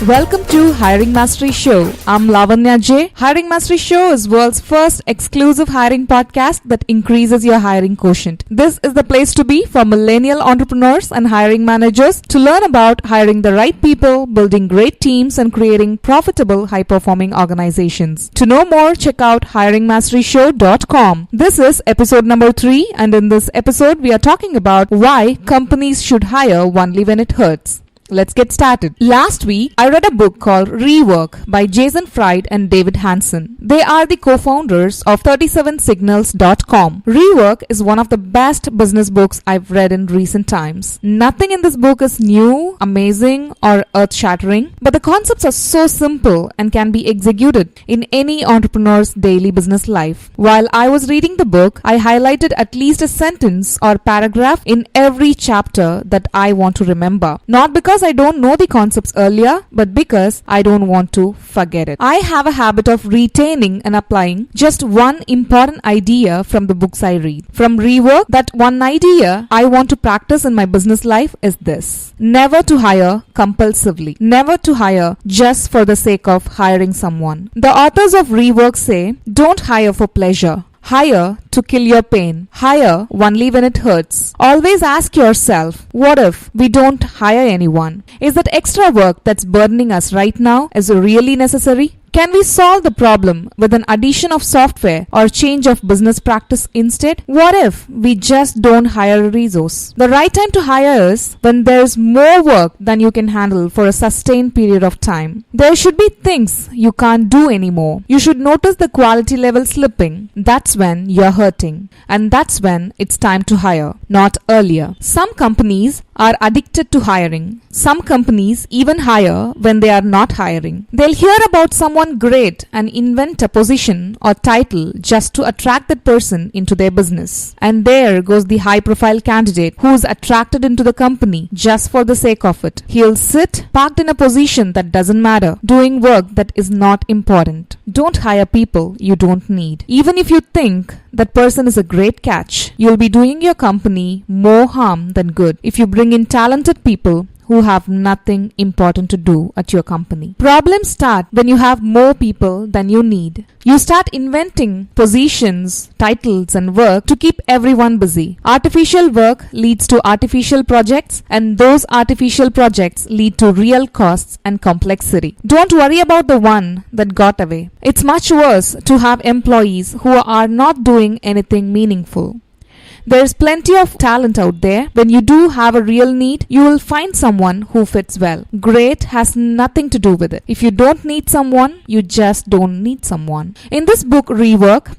Welcome to Hiring Mastery Show. I'm Lavanya J. Hiring Mastery Show is world's first exclusive hiring podcast that increases your hiring quotient. This is the place to be for millennial entrepreneurs and hiring managers to learn about hiring the right people, building great teams, and creating profitable, high-performing organizations. To know more, check out hiringmasteryshow.com. This is episode number 3, and in this episode, we are talking about why companies should hire only when it hurts. Let's get started. Last week, I read a book called Rework by Jason Fried and David Hanson. They are the co-founders of 37signals.com. Rework is one of the best business books I've read in recent times. Nothing in this book is new, amazing, or earth-shattering, but the concepts are so simple and can be executed in any entrepreneur's daily business life. While I was reading the book, I highlighted at least a sentence or paragraph in every chapter that I want to remember. Not because I don't know the concepts earlier, but because I don't want to forget it. I have a habit of retaining and applying just one important idea from the books I read. From Rework, that one idea I want to practice in my business life is this: never to hire compulsively. Never to hire just for the sake of hiring someone. The authors of Rework say, don't hire for pleasure. Hire to kill your pain. Hire only when it hurts. Always ask yourself, what if we don't hire anyone? Is that extra work that's burdening us right now is really necessary? Can we solve the problem with an addition of software or change of business practice instead? What if we just don't hire a resource? The right time to hire is when there's more work than you can handle for a sustained period of time. There should be things you can't do anymore. You should notice the quality level slipping. That's when you're hurting. And that's when it's time to hire, not earlier. Some companies are addicted to hiring. Some companies even hire when they are not hiring. They'll hear about someone great and invent a position or title just to attract that person into their business. And there goes the high-profile candidate who's attracted into the company just for the sake of it. He'll sit parked in a position that doesn't matter, doing work that is not important. Don't hire people you don't need. Even if you think that person is a great catch, you'll be doing your company more harm than good if you bring in talented people who have nothing important to do at your company. Problems start when you have more people than you need. You start inventing positions, titles, and work to keep everyone busy. Artificial work leads to artificial projects, and those artificial projects lead to real costs and complexity. Don't worry about the one that got away. It's much worse to have employees who are not doing anything meaningful. There's plenty of talent out there. When you do have a real need, you will find someone who fits well. Great has nothing to do with it. If you don't need someone, you just don't need someone. In this book, Rework,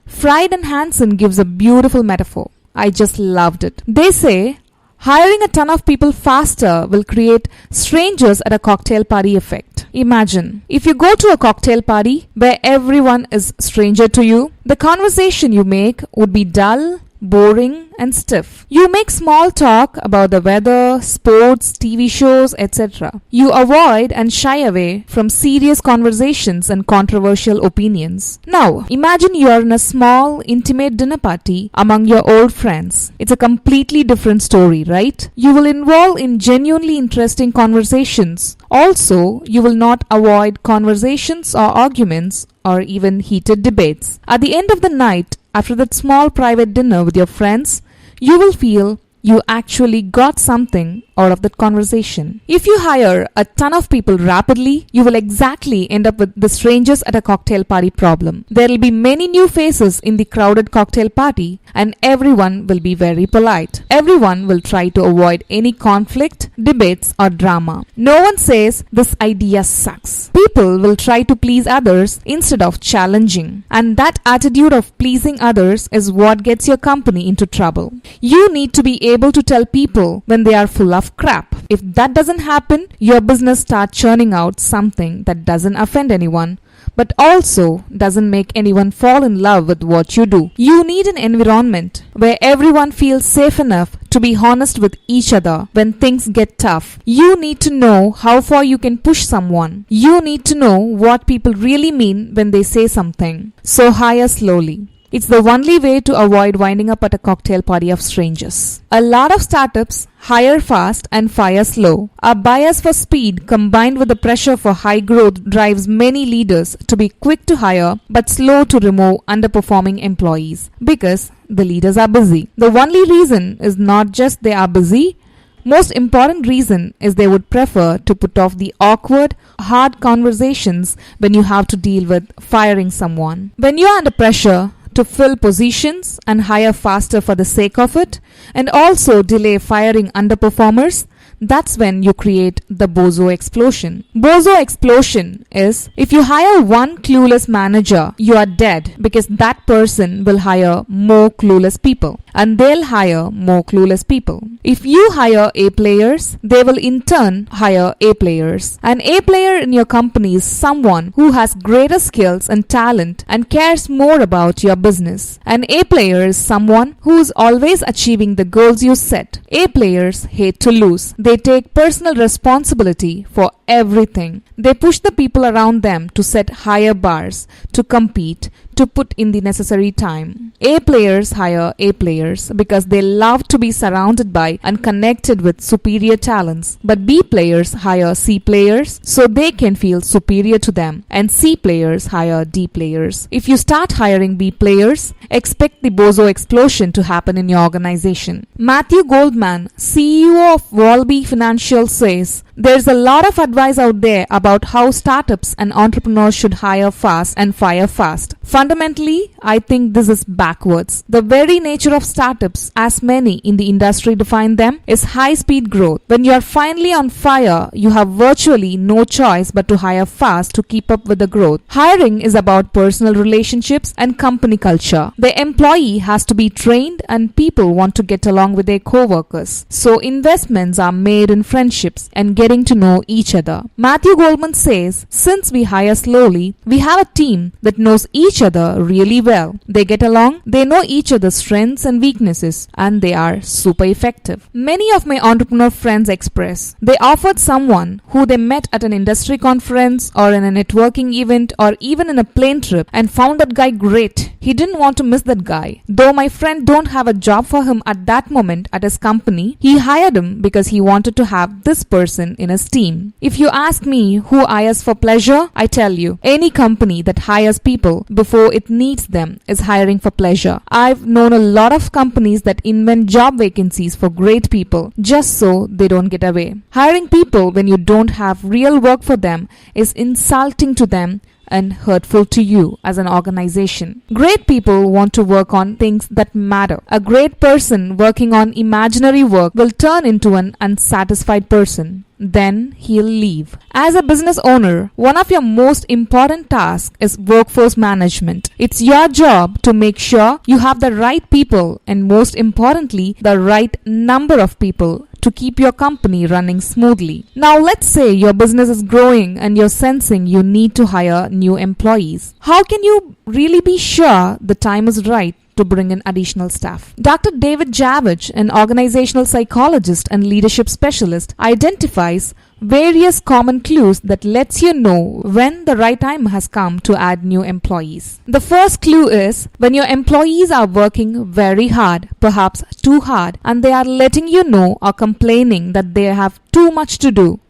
Fried and Hanson gives a beautiful metaphor. I just loved it. They say, hiring a ton of people faster will create strangers at a cocktail party effect. Imagine, if you go to a cocktail party where everyone is stranger to you, the conversation you make would be dull, boring, and stiff. You make small talk about the weather, sports, TV shows, etc. You avoid and shy away from serious conversations and controversial opinions. Now, imagine you are in a small, intimate dinner party among your old friends. It's a completely different story, right? You will involve in genuinely interesting conversations. Also, you will not avoid conversations or arguments or even heated debates. At the end of the night, after that small private dinner with your friends, you will feel you actually got something out of that conversation. If you hire a ton of people rapidly, you will exactly end up with the strangers at a cocktail party problem. There will be many new faces in the crowded cocktail party, and everyone will be very polite. Everyone will try to avoid any conflict, debates, or drama. No one says this idea sucks. People will try to please others instead of challenging. And that attitude of pleasing others is what gets your company into trouble. You need to be able to tell people when they are full of crap. If that doesn't happen, your business starts churning out something that doesn't offend anyone, but also doesn't make anyone fall in love with what you do. You need an environment where everyone feels safe enough to be honest with each other when things get tough. You need to know how far you can push someone. You need to know what people really mean when they say something. So hire slowly. It's the only way to avoid winding up at a cocktail party of strangers. A lot of startups hire fast and fire slow. A bias for speed combined with the pressure for high growth drives many leaders to be quick to hire but slow to remove underperforming employees because the leaders are busy. The only reason is not just they are busy. Most important reason is they would prefer to put off the awkward, hard conversations when you have to deal with firing someone. When you are under pressure to fill positions and hire faster for the sake of it, and also delay firing underperformers, that's when you create the bozo explosion. Bozo explosion is if you hire one clueless manager, you are dead because that person will hire more clueless people and they'll hire more clueless people. If you hire A players, they will in turn hire A players. An A player in your company is someone who has greater skills and talent and cares more about your business. An A player is someone who is always achieving the goals you set. A players hate to lose. They take personal responsibility for everything. They push the people around them to set higher bars, to compete, to put in the necessary time. A players hire A players because they love to be surrounded by and connected with superior talents. But B players hire C players so they can feel superior to them. And C players hire D players. If you start hiring B players, expect the bozo explosion to happen in your organization. Matthew Goldman, CEO of Wallaby Financial, says, "There's a lot of advice out there about how startups and entrepreneurs should hire fast and fire fast. Fundamentally, I think this is backwards. The very nature of startups, as many in the industry define them, is high-speed growth. When you are finally on fire, you have virtually no choice but to hire fast to keep up with the growth. Hiring is about personal relationships and company culture. The employee has to be trained and people want to get along with their co-workers. So investments are made in friendships and getting to know each other." Matthew Goldman says, "Since we hire slowly, we have a team that knows each other really well. They get along, they know each other's strengths and weaknesses, and they are super effective." Many of my entrepreneur friends express they offered someone who they met at an industry conference or in a networking event or even in a plane trip and found that guy great. He didn't want to miss that guy. Though my friend don't have a job for him at that moment at his company, he hired him because he wanted to have this person in his team. If you ask me who hires for pleasure, I tell you, any company that hires people before it needs them is hiring for pleasure. I've known a lot of companies that invent job vacancies for great people just so they don't get away. Hiring people when you don't have real work for them is insulting to them and hurtful to you as an organization. Great people want to work on things that matter. A great person working on imaginary work will turn into an unsatisfied person. Then he'll leave. As a business owner, one of your most important tasks is workforce management. It's your job to make sure you have the right people and most importantly, the right number of people to keep your company running smoothly. Now let's say your business is growing and you're sensing you need to hire new employees. How can you really be sure the time is right to bring in additional staff? Dr. David Javich, an organizational psychologist and leadership specialist, identifies various common clues that lets you know when the right time has come to add new employees. The first clue is when your employees are working very hard, perhaps too hard, and they are letting you know or complaining that they have too much to do.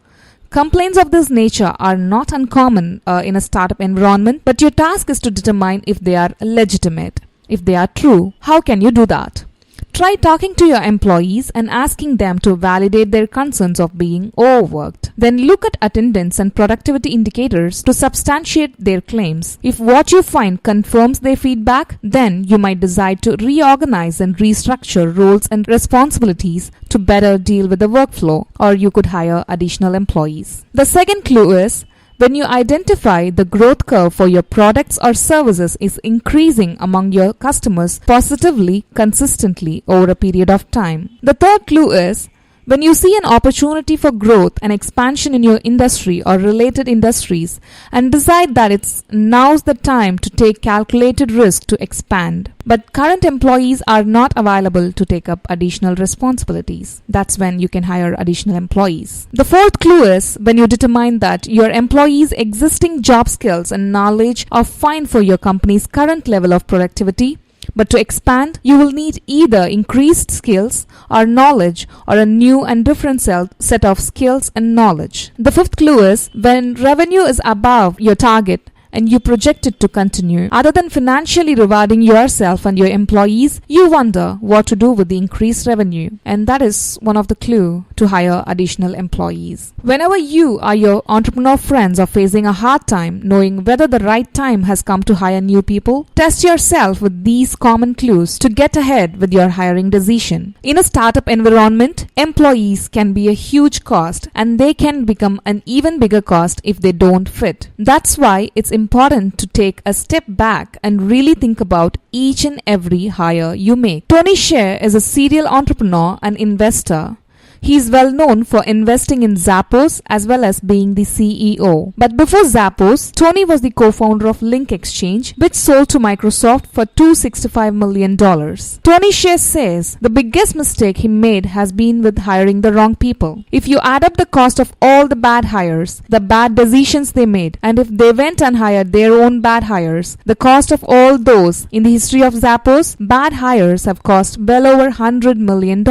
Complaints of this nature are not uncommon in a startup environment, but your task is to determine if they are legitimate. If they are true, how can you do that? Try talking to your employees and asking them to validate their concerns of being overworked. Then look at attendance and productivity indicators to substantiate their claims. If what you find confirms their feedback, then you might decide to reorganize and restructure roles and responsibilities to better deal with the workflow, or you could hire additional employees. The second clue is when you identify the growth curve for your products or services is increasing among your customers positively, consistently over a period of time. The third clue is when you see an opportunity for growth and expansion in your industry or related industries and decide that now's the time to take calculated risk to expand, but current employees are not available to take up additional responsibilities. That's when you can hire additional employees. The fourth clue is when you determine that your employees' existing job skills and knowledge are fine for your company's current level of productivity But to expand, you will need either increased skills or knowledge or a new and different set of skills and knowledge. The fifth clue is when revenue is above your target and you project it to continue. Other than financially rewarding yourself and your employees, you wonder what to do with the increased revenue. And that is one of the clues to hire additional employees. Whenever you or your entrepreneur friends are facing a hard time knowing whether the right time has come to hire new people, test yourself with these common clues to get ahead with your hiring decision. In a startup environment, employees can be a huge cost and they can become an even bigger cost if they don't fit. That's why it's important to take a step back and really think about each and every hire you make. Tony Hsieh is a serial entrepreneur and investor. He is well known for investing in Zappos as well as being the CEO. But before Zappos, Tony was the co-founder of Link Exchange, which sold to Microsoft for $265 million. Tony Hsieh says the biggest mistake he made has been with hiring the wrong people. If you add up the cost of all the bad hires, the bad decisions they made, and if they went and hired their own bad hires, the cost of all those in the history of Zappos, bad hires have cost well over $100 million.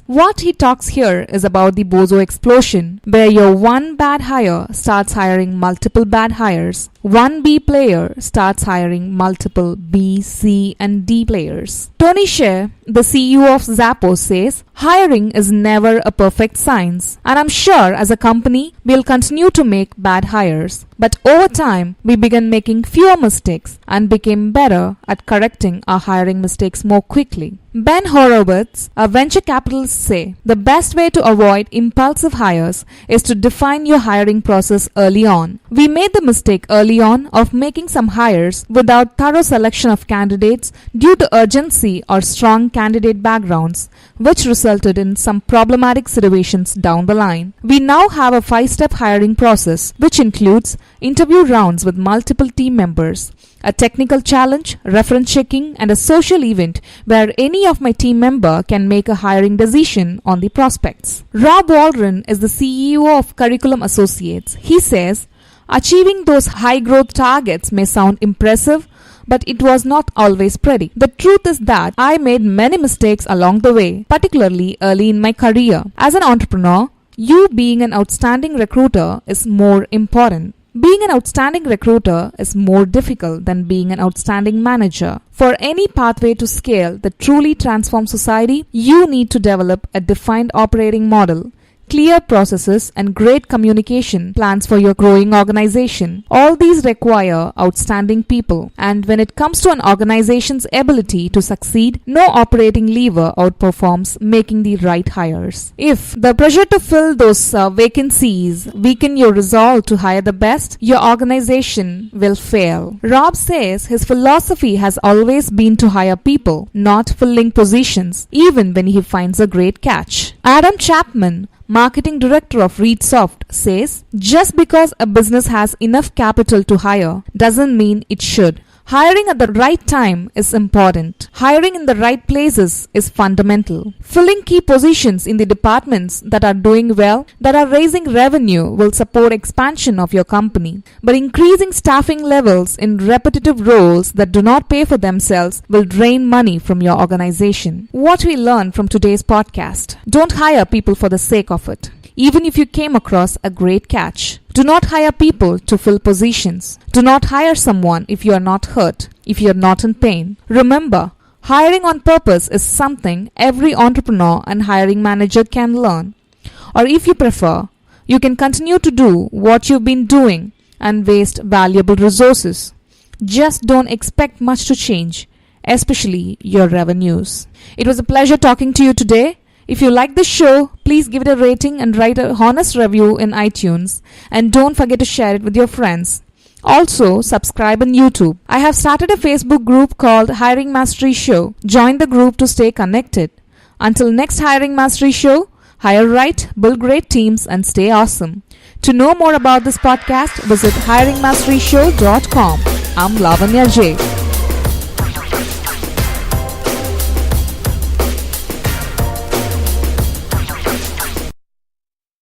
What he talks here is about the bozo explosion, where your one bad hire starts hiring multiple bad hires. One B player starts hiring multiple B, C, and D players. Tony Hsieh, the CEO of Zappos, says hiring is never a perfect science, and I'm sure as a company we'll continue to make bad hires. But over time, we began making fewer mistakes and became better at correcting our hiring mistakes more quickly. Ben Horowitz, a venture capitalist, says the best way to avoid impulsive hires is to define your hiring process early on. We made the mistake early on of making some hires without thorough selection of candidates due to urgency or strong candidate backgrounds, which resulted in some problematic situations down the line. We now have a 5-step hiring process, which includes interview rounds with multiple team members, a technical challenge, reference checking, and a social event where any of my team member can make a hiring decision on the prospects. Rob Waldron is the CEO of Curriculum Associates. He says, achieving those high growth targets may sound impressive, but it was not always pretty. The truth is that I made many mistakes along the way, particularly early in my career. As an entrepreneur, you being an outstanding recruiter is more important. Being an outstanding recruiter is more difficult than being an outstanding manager. For any pathway to scale that truly transforms society, you need to develop a defined operating model, clear processes, and great communication plans for your growing organization. All these require outstanding people. And when it comes to an organization's ability to succeed, no operating lever outperforms making the right hires. If the pressure to fill those vacancies weaken your resolve to hire the best, your organization will fail. Rob says his philosophy has always been to hire people, not filling positions, even when he finds a great catch. Adam Chapman, marketing director of ReadSoft, says, just because a business has enough capital to hire doesn't mean it should. Hiring at the right time is important. Hiring in the right places is fundamental. Filling key positions in the departments that are doing well, that are raising revenue, will support expansion of your company. But increasing staffing levels in repetitive roles that do not pay for themselves will drain money from your organization. What we learned from today's podcast: don't hire people for the sake of it, even if you came across a great catch. Do not hire people to fill positions. Do not hire someone if you are not hurt, if you are not in pain. Remember, hiring on purpose is something every entrepreneur and hiring manager can learn. Or if you prefer, you can continue to do what you've been doing and waste valuable resources. Just don't expect much to change, especially your revenues. It was a pleasure talking to you today. If you like this show, please give it a rating and write a honest review in iTunes. And don't forget to share it with your friends. Also, subscribe on YouTube. I have started a Facebook group called Hiring Mastery Show. Join the group to stay connected. Until next Hiring Mastery Show, hire right, build great teams, and stay awesome. To know more about this podcast, visit hiringmasteryshow.com. I'm Lavanya J.